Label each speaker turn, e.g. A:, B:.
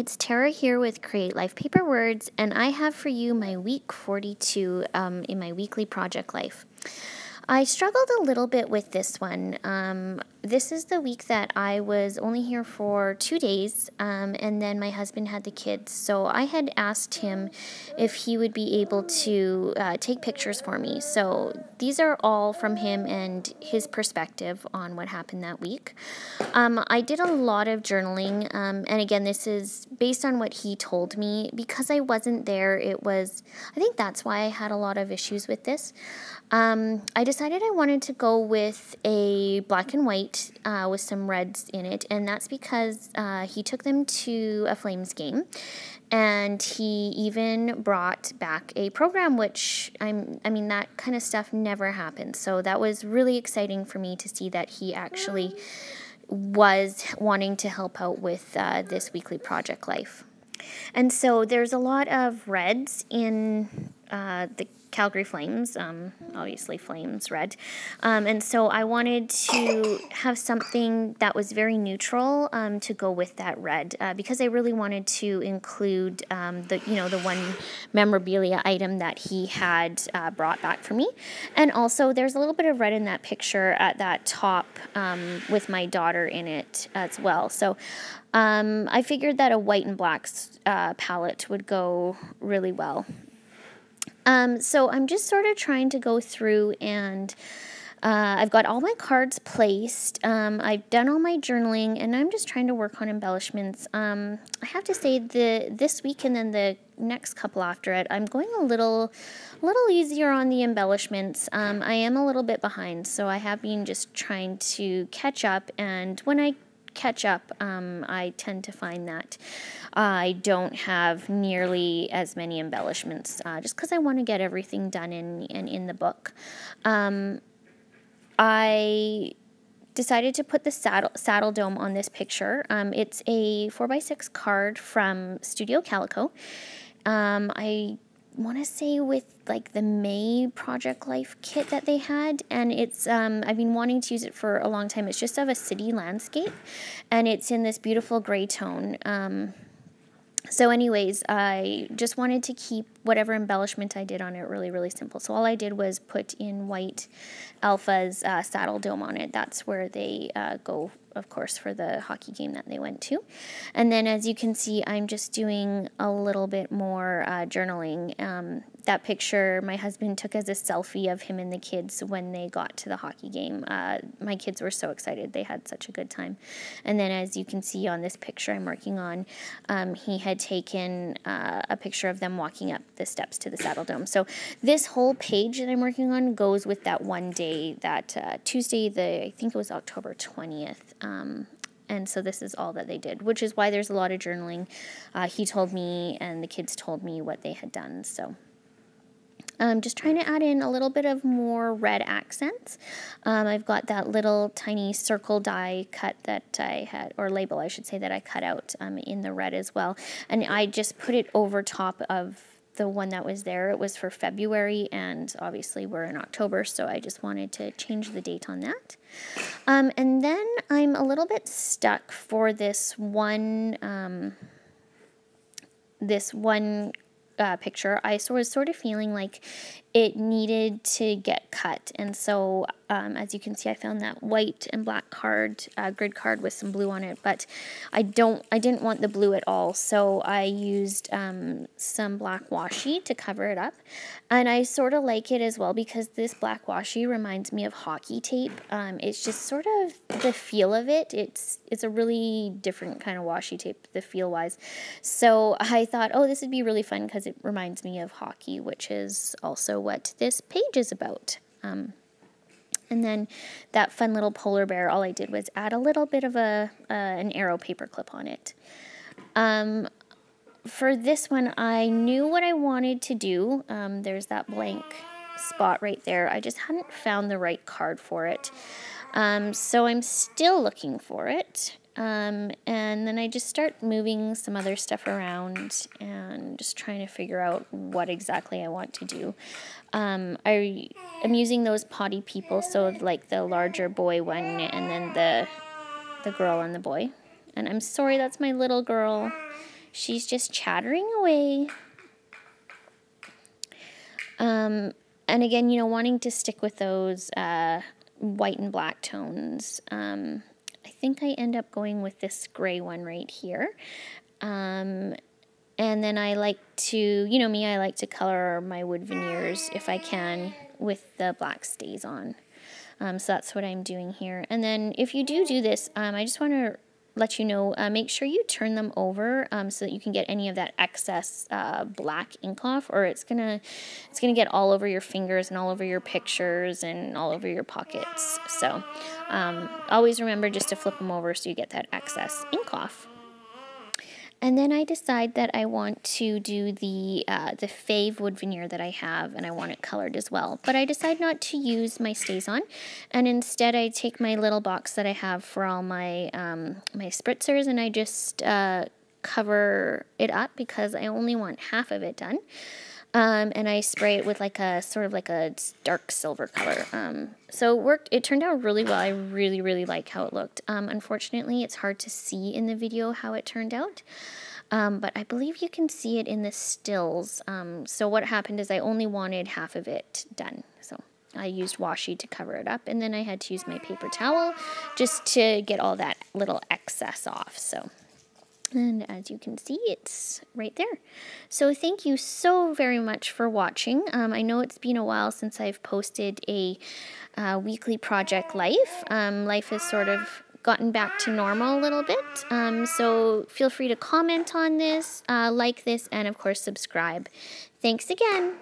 A: it's Tara here with Create Life Paper Words, and I have for you my week 42 in my weekly project life. I struggled a little bit with this one. This is the week that I was only here for 2 days, and then my husband had the kids. So I had asked him if he would be able to take pictures for me. So these are all from him and his perspective on what happened that week. I did a lot of journaling, and again, this is based on what he told me. Because I wasn't there, I think that's why I had a lot of issues with this. I decided I wanted to go with a black and white with some reds in it, and that's because he took them to a Flames game, and he even brought back a program, which I mean, that kind of stuff never happens. So that was really exciting for me to see that he actually was wanting to help out with this weekly project life. And so there's a lot of reds in the Calgary Flames, obviously Flames red. And so I wanted to have something that was very neutral to go with that red because I really wanted to include the one memorabilia item that he had brought back for me. And also there's a little bit of red in that picture at that top with my daughter in it as well. So I figured that a white and black palette would go really well. So I'm just sort of trying to go through and I've got all my cards placed. I've done all my journaling and I'm just trying to work on embellishments. I have to say this week and then the next couple after it, I'm going a little easier on the embellishments. I am a little bit behind, so I have been just trying to catch up, and when I catch up, I tend to find that I don't have nearly as many embellishments just because I want to get everything done in the book. I decided to put the saddle dome on this picture. It's a 4x6 card from Studio Calico. I want to say with like the May Project Life kit that they had, and it's I've been wanting to use it for a long time. It's just of a city landscape, and it's in this beautiful gray tone. So anyways, I just wanted to keep whatever embellishment I did on it really, really simple. So all I did was put in white Alpha's saddle dome on it. That's where they go, of course, for the hockey game that they went to. And then as you can see, I'm just doing a little bit more journaling. That picture my husband took as a selfie of him and the kids when they got to the hockey game. My kids were so excited. They had such a good time. And then as you can see on this picture I'm working on, he had taken a picture of them walking up the steps to the Saddle Dome. So this whole page that I'm working on goes with that one day, that Tuesday, I think it was October 20th. And so this is all that they did, which is why there's a lot of journaling. He told me and the kids told me what they had done. So just trying to add in a little bit of more red accents. I've got that little tiny circle die cut that I had, or label I should say, that I cut out in the red as well. And I just put it over top of the one that was there. It was for February, and obviously we're in October, so I just wanted to change the date on that. And then I'm a little bit stuck for this one picture. I was sort of feeling like it needed to get cut, and so as you can see, I found that white and black card, grid card with some blue on it, but I didn't want the blue at all, so I used some black washi to cover it up, and I sort of like it as well because this black washi reminds me of hockey tape. It's just sort of the feel of it. It's a really different kind of washi tape, the feel wise. So I thought, oh, this would be really fun because it reminds me of hockey, which is also what this page is about. And then that fun little polar bear, all I did was add a little bit of an arrow paper clip on it. For this one, I knew what I wanted to do. There's that blank spot right there. I just hadn't found the right card for it. So I'm still looking for it. And then I just start moving some other stuff around and just trying to figure out what exactly I want to do. I am using those potty people, so like the larger boy one and then the girl and the boy. And I'm sorry, that's my little girl. she's just chattering away. And again, you know, wanting to stick with those white and black tones. I think I end up going with this gray one right here. And then I like to, you know me, I like to color my wood veneers if I can with the black StazOn. So that's what I'm doing here. And then if you do this, I just want to let you know, make sure you turn them over so that you can get any of that excess black ink off, or it's gonna get all over your fingers and all over your pictures and all over your pockets. So always remember just to flip them over so you get that excess ink off. And then I decide that I want to do the fave wood veneer that I have, and I want it colored as well. But I decide not to use my StazOn, and instead I take my little box that I have for all my my spritzers, and I just cover it up because I only want half of it done. And I spray it with like a sort of like a dark silver color. So it worked. It turned out really well. I really, really like how it looked. Unfortunately, it's hard to see in the video how it turned out. But I believe you can see it in the stills. So what happened is I only wanted half of it done. So I used washi to cover it up, and then I had to use my paper towel just to get all that little excess off. So. And as you can see, it's right there. So thank you so very much for watching. I know it's been a while since I've posted a weekly project life. Life has sort of gotten back to normal a little bit. So feel free to comment on this, like this, and of course subscribe. Thanks again.